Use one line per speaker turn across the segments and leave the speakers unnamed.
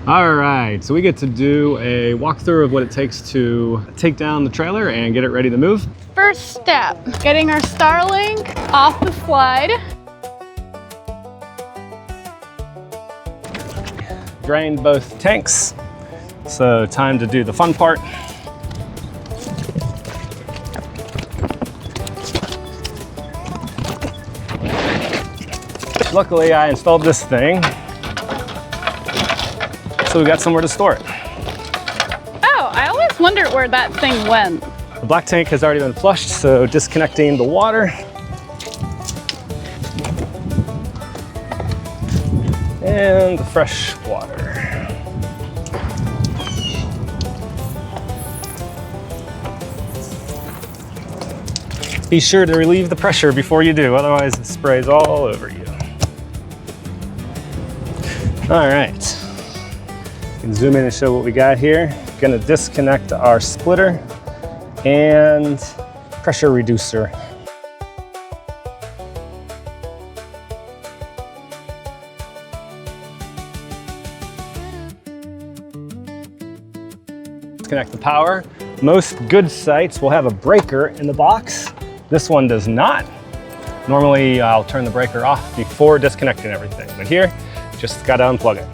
All right, so we get to do a walkthrough of what it takes to take down the trailer and get it ready to move.
First step, getting our Starlink off the slide.
Drained both tanks, so time to do the fun part. Luckily, I installed this thing, so we got somewhere to store it.
Oh, I always wondered where that thing went.
The black tank has already been flushed, so disconnecting the water. And the fresh water. Be sure to relieve the pressure before you do, otherwise it sprays all over you. All right, you can zoom in and show what we got here. Gonna disconnect our splitter and pressure reducer. Disconnect the power. Most good sites will have a breaker in the box. This one does not. Normally I'll turn the breaker off before disconnecting everything, but here, just gotta unplug it.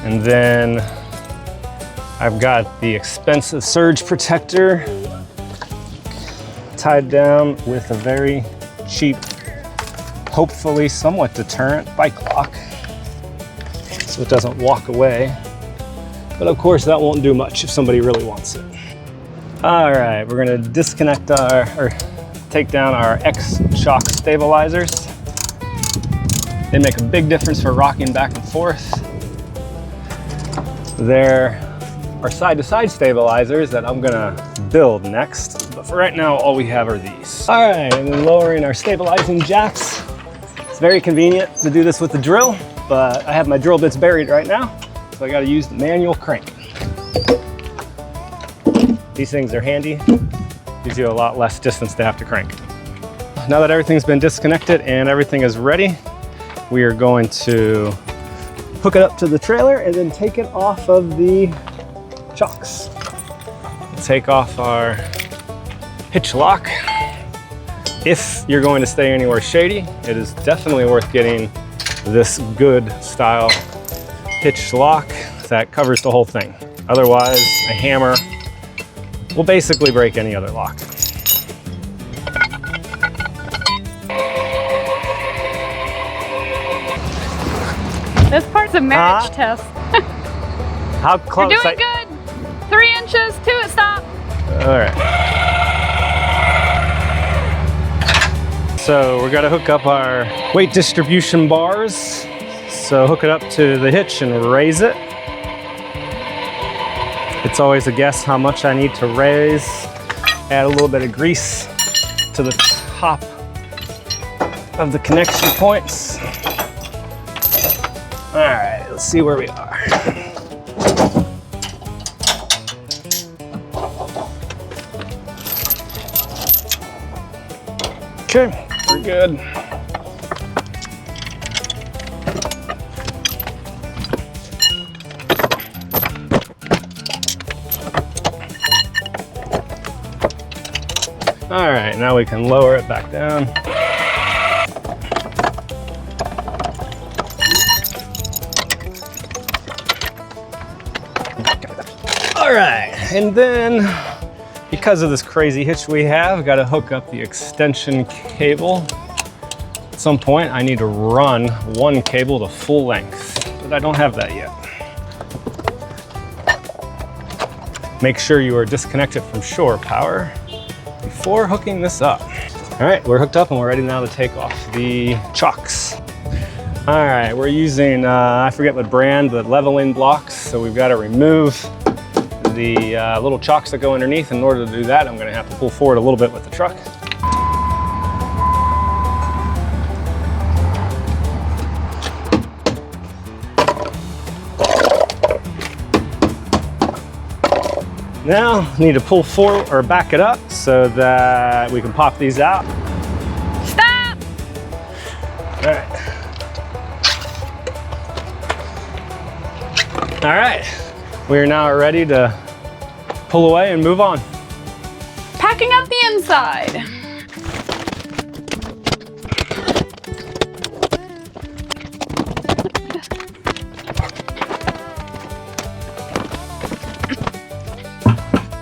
And then I've got the expensive surge protector tied down with a very cheap, hopefully somewhat deterrent bike lock, so it doesn't walk away. But of course that won't do much if somebody really wants it. All right, we're gonna disconnect or take down our X-shock stabilizers. They make a big difference for rocking back and forth. There are side-to-side stabilizers that I'm gonna build next, but for right now, all we have are these. All right, and then lowering our stabilizing jacks. It's very convenient to do this with the drill, but I have my drill bits buried right now, so I gotta use the manual crank. These things are handy, gives you a lot less distance to have to crank. Now that everything's been disconnected and everything is ready, we are going to hook it up to the trailer and then take it off of the chocks. Take off our hitch lock. If you're going to stay anywhere shady, it is definitely worth getting this good style hitch lock that covers the whole thing. Otherwise, a hammer will basically break any other lock.
This part's a marriage test.
How close?
You're doing good. 3 inches, 2 at stop.
All right. So we're gonna hook up our weight distribution bars. So hook it up to the hitch and raise it. It's always a guess how much I need to raise. Add a little bit of grease to the top of the connection points. All right, let's see where we are. Okay, we're good. All right, now we can lower it back down. All right, and then because of this crazy hitch we have, got to hook up the extension cable. At some point, I need to run one cable to full length, but I don't have that yet. Make sure you are disconnected from shore power before hooking this up. All right, we're hooked up and we're ready now to take off the chocks. All right, we're using, I forget what brand, but leveling blocks. So we've got to remove the little chocks that go underneath. In order to do that, I'm gonna have to pull forward a little bit with the truck. Now, need to pull forward or back it up so that we can pop these out.
Stop!
All right. All right, we are now ready to pull away and move on.
Packing up the inside.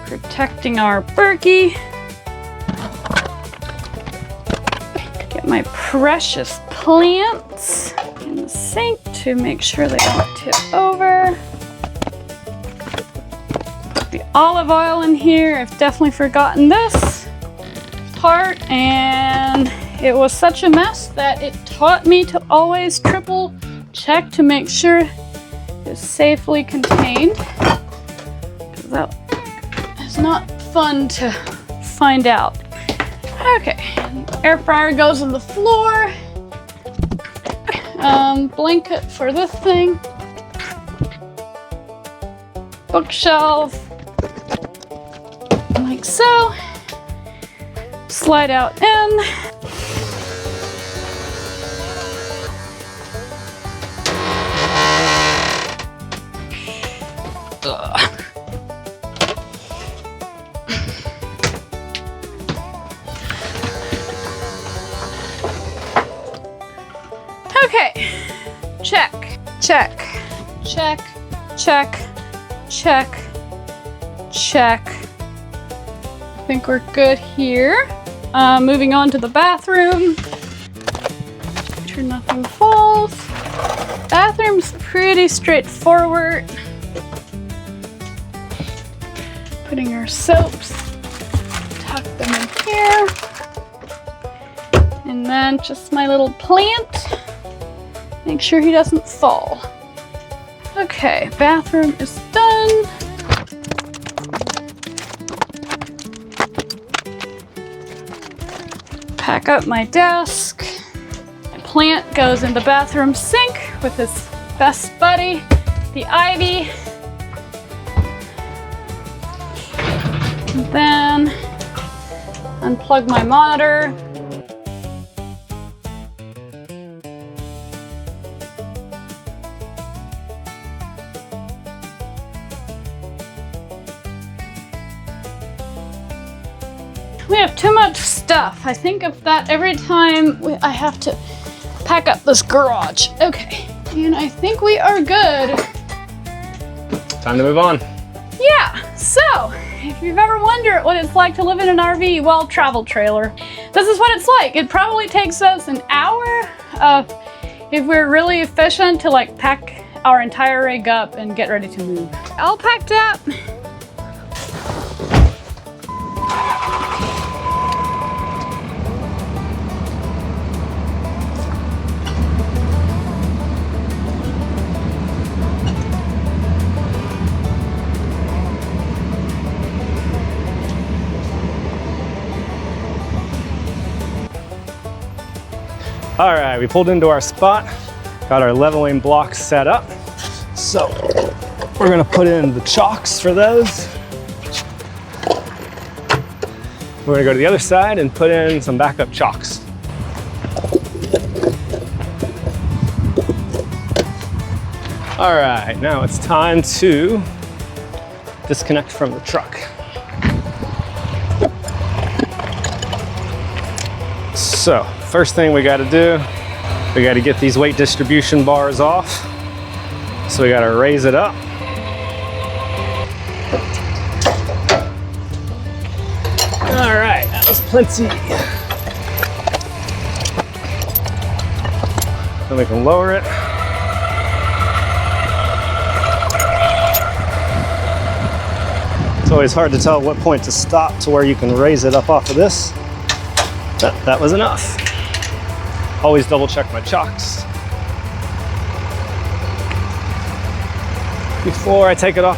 Protecting our Berkey. Get my precious plants in the sink to make sure they don't tip over. The olive oil in here. I've definitely forgotten this part, and it was such a mess that it taught me to always triple check to make sure it's safely contained. That is not fun to find out. Okay, air fryer goes on the floor. Blanket for this thing. Bookshelf, like so. Slide out in. Okay, check, check, check, check, check, check. I think we're good here. Moving on to the bathroom. Make sure nothing falls. Bathroom's pretty straightforward. Putting our soaps, tuck them in here. And then just my little plant. Make sure he doesn't fall. Okay, bathroom is done. Pack up my desk. My plant goes in the bathroom sink with his best buddy, the ivy. And then unplug my monitor. We have too much stuff. I think of that every time I have to pack up this garage. Okay, and I think we are good.
Time to move on.
Yeah, so if you've ever wondered what it's like to live in an RV, well, travel trailer, this is what it's like. It probably takes us an hour if we're really efficient to like pack our entire rig up and get ready to move. All packed up.
All right, we pulled into our spot, got our leveling blocks set up. So we're gonna put in the chocks for those. We're gonna go to the other side and put in some backup chocks. All right, now it's time to disconnect from the truck. So, first thing we gotta do, we gotta get these weight distribution bars off. So we gotta raise it up. All right, that was plenty. Then we can lower it. It's always hard to tell what point to stop to where you can raise it up off of this. That was enough. Always double check my chocks before I take it off.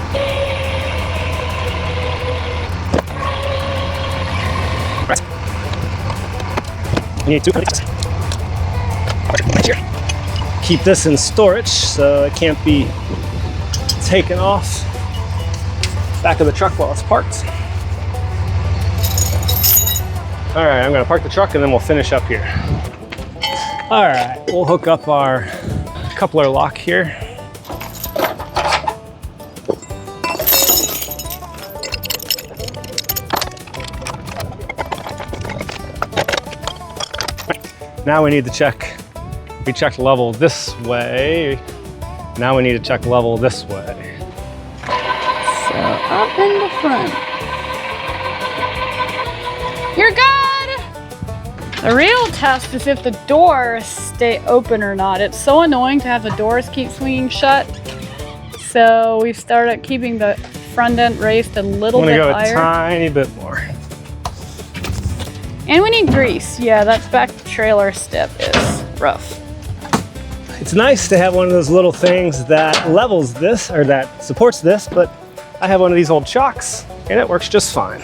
Right. You need to keep this in storage so it can't be taken off back of the truck while it's parked. All right, I'm gonna park the truck and then we'll finish up here. All right, we'll hook up our coupler lock here. Now we need to check. We checked level this way. Now we need to check level this way.
So up in the front. You're good! The real test is if the doors stay open or not. It's so annoying to have the doors keep swinging shut. So we've started keeping the front end raised a little bit higher. I'm gonna go a tiny bit more. And we need grease. Yeah, that back trailer step is rough.
It's nice to have one of those little things that levels this, or that supports this, but I have one of these old chocks and it works just fine.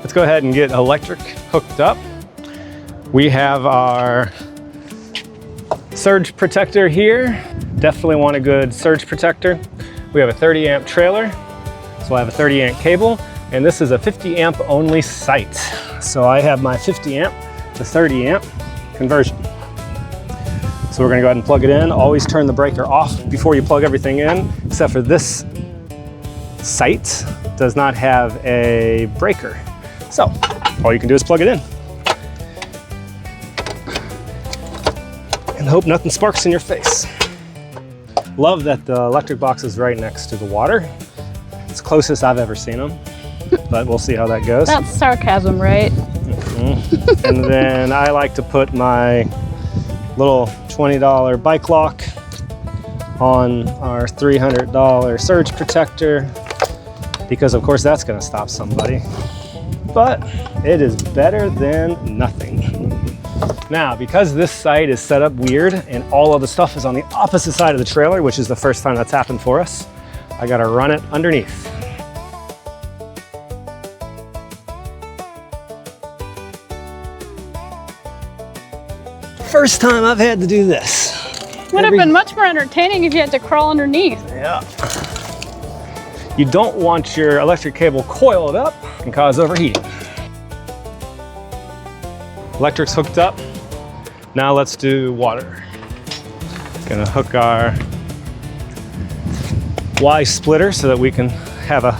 Let's go ahead and get electric hooked up. We have our surge protector here. Definitely want a good surge protector. We have a 30 amp trailer, so I have a 30 amp cable, and this is a 50 amp only site. So I have my 50 amp to 30 amp conversion. So we're gonna go ahead and plug it in. Always turn the breaker off before you plug everything in, except for this site does not have a breaker. So all you can do is plug it in. And hope nothing sparks in your face. Love that the electric box is right next to the water. It's the closest I've ever seen them, but we'll see how that goes.
That's sarcasm, right?
Mm-hmm. And then I like to put my little $20 bike lock on our $300 surge protector, because of course that's gonna stop somebody. But it is better than nothing. Now, because this site is set up weird and all of the stuff is on the opposite side of the trailer, which is the first time that's happened for us, I gotta run it underneath. First time I've had to do this.
Would have been much more entertaining if you had to crawl underneath.
Yeah. You don't want your electric cable coiled up and cause overheating. Electric's hooked up. Now let's do water. Gonna hook our Y splitter so that we can have a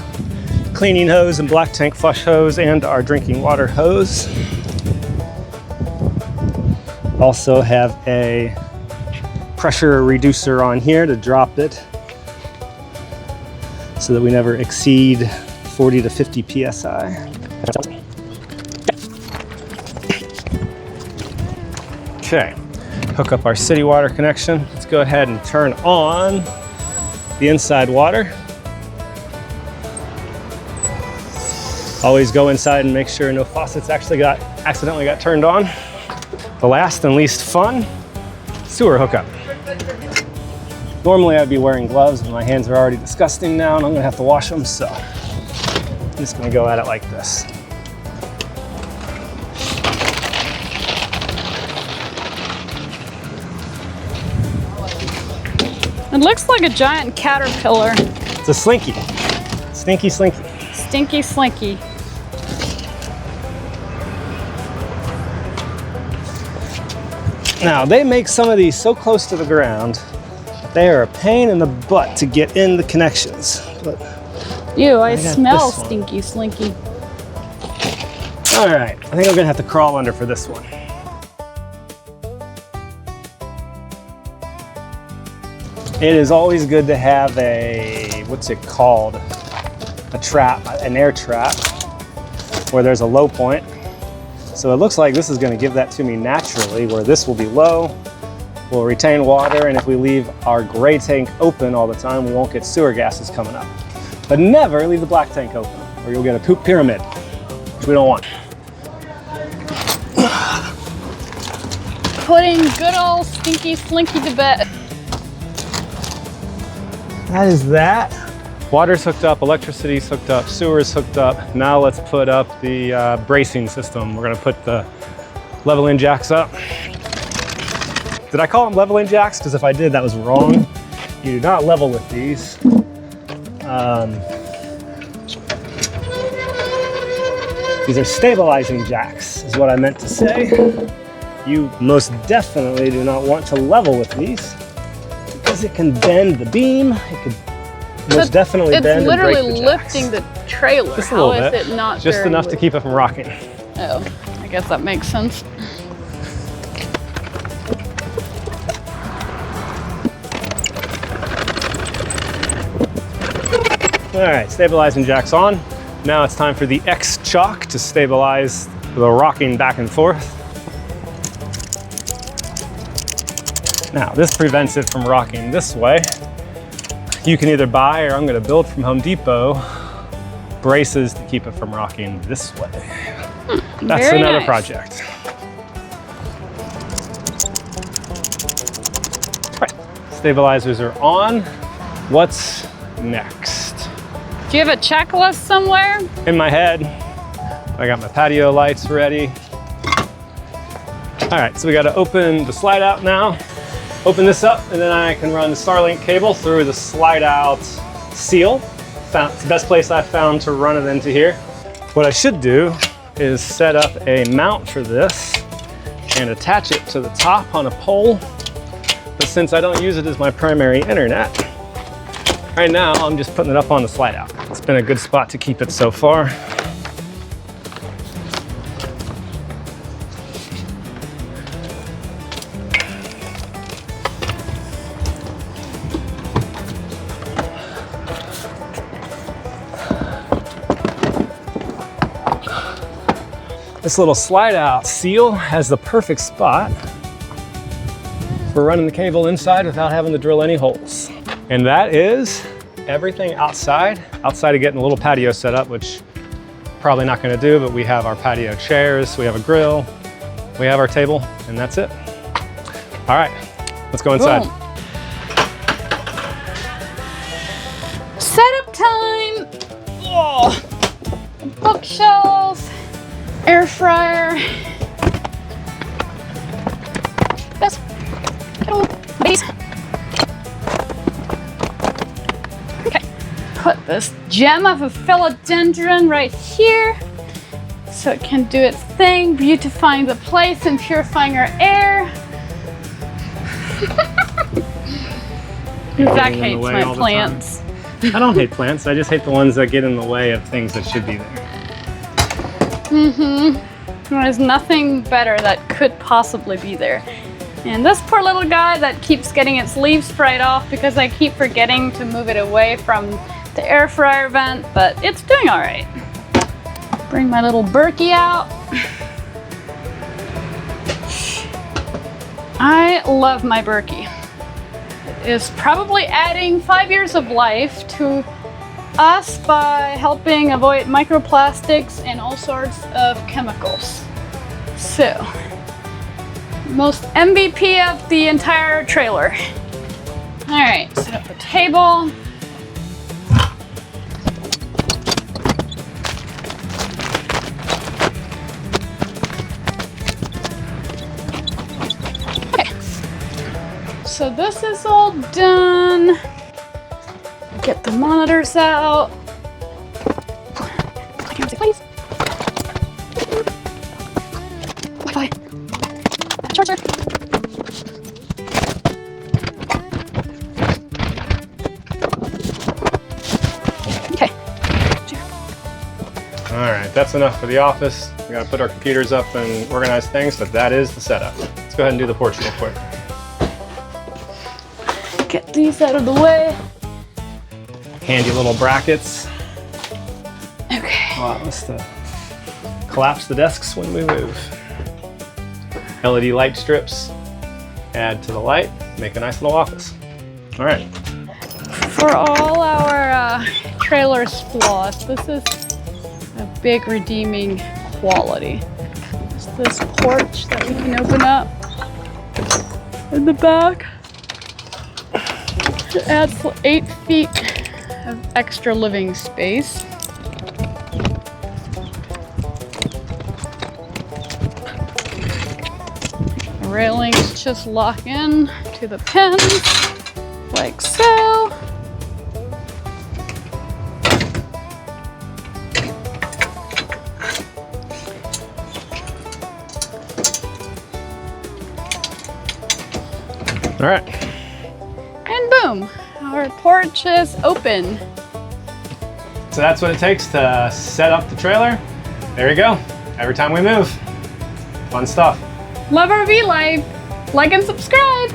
cleaning hose and black tank flush hose and our drinking water hose. Also have a pressure reducer on here to drop it so that we never exceed 40 to 50 PSI. Okay, hook up our city water connection. Let's go ahead and turn on the inside water. Always go inside and make sure no faucets accidentally got turned on. The last and least fun, sewer hookup. Normally I'd be wearing gloves, but my hands are already disgusting now and I'm gonna have to wash them, so I'm just gonna go at it like this.
It looks like a giant caterpillar.
It's a slinky. Stinky slinky.
Stinky slinky.
Now, they make some of these so close to the ground, they are a pain in the butt to get in the connections. But
ew, I smell stinky slinky.
All right, I think I'm gonna have to crawl under for this one. It is always good to have a, what's it called? A trap, an air trap, where there's a low point. So it looks like this is gonna give that to me naturally, where this will be low, we'll retain water, and if we leave our gray tank open all the time, we won't get sewer gases coming up. But never leave the black tank open, or you'll get a poop pyramid, which we don't want.
Putting good old stinky slinky to bed.
That is that. Water's hooked up, electricity's hooked up, sewer's hooked up. Now let's put up the bracing system. We're gonna put the leveling jacks up. Did I call them leveling jacks? Because if I did, that was wrong. You do not level with these. These are stabilizing jacks, is what I meant to say. You most definitely do not want to level with these because it can bend the beam. It could most definitely bend and break the jacks.
It's literally lifting the trailer.
Just a little bit.
How is it not
just enough to keep it from rocking.
Oh, I guess that makes sense.
All right, stabilizing jack's on. Now it's time for the X chock to stabilize the rocking back and forth. Now, this prevents it from rocking this way. You can either buy, or I'm gonna build from Home Depot, braces to keep it from rocking this way. That's
Very
another
nice.
project. All right, stabilizers are on. What's next?
Do you have a checklist somewhere?
In my head, I got my patio lights ready. All right, so we gotta open the slide out now. Open this up, and then I can run the Starlink cable through the slide out seal. It's the best place I've found to run it into here. What I should do is set up a mount for this and attach it to the top on a pole. But since I don't use it as my primary internet, right now I'm just putting it up on the slide out. It's been a good spot to keep it so far. This little slide out seal has the perfect spot for running the cable inside without having to drill any holes. And that is everything outside of getting a little patio set up, which probably not gonna do, but we have our patio chairs, we have a grill, we have our table, and that's it. All right, let's go inside.
Boom. Setup time. Oh. Bookshelf, air fryer. Best. Get on, please. Okay. Put this gem of a philodendron right here so it can do its thing, beautifying the place and purifying our air. Zach hates my plants.
I don't hate plants, I just hate the ones that get in the way of things that should be there.
There's nothing better that could possibly be there. And this poor little guy that keeps getting its leaves fried off because I keep forgetting to move it away from the air fryer vent, but it's doing all right. Bring my little Berkey out. I love my Berkey. It is probably adding 5 years of life to us by helping avoid microplastics and all sorts of chemicals. So, most MVP of the entire trailer. All right, set up the table. Okay, so this is all done. Get the monitors out. Please. Wi-Fi. Charger. Okay.
All right, that's enough for the office. We gotta put our computers up and organize things, but that is the setup. Let's go ahead and do the porch real quick.
Get these out of the way.
Handy little brackets.
Okay.
Allow us to collapse the desks when we move. LED light strips. Add to the light. Make a nice little office. All right.
For all our trailer's flaws, this is a big redeeming quality. It's this porch that we can open up in the back. It adds 8 feet of extra living space. The railings just lock in to the pins, like so.
All right.
And boom, our porch is open.
So that's what it takes to set up the trailer. There you go. Every time we move. Fun stuff.
Love RV life. Like and subscribe.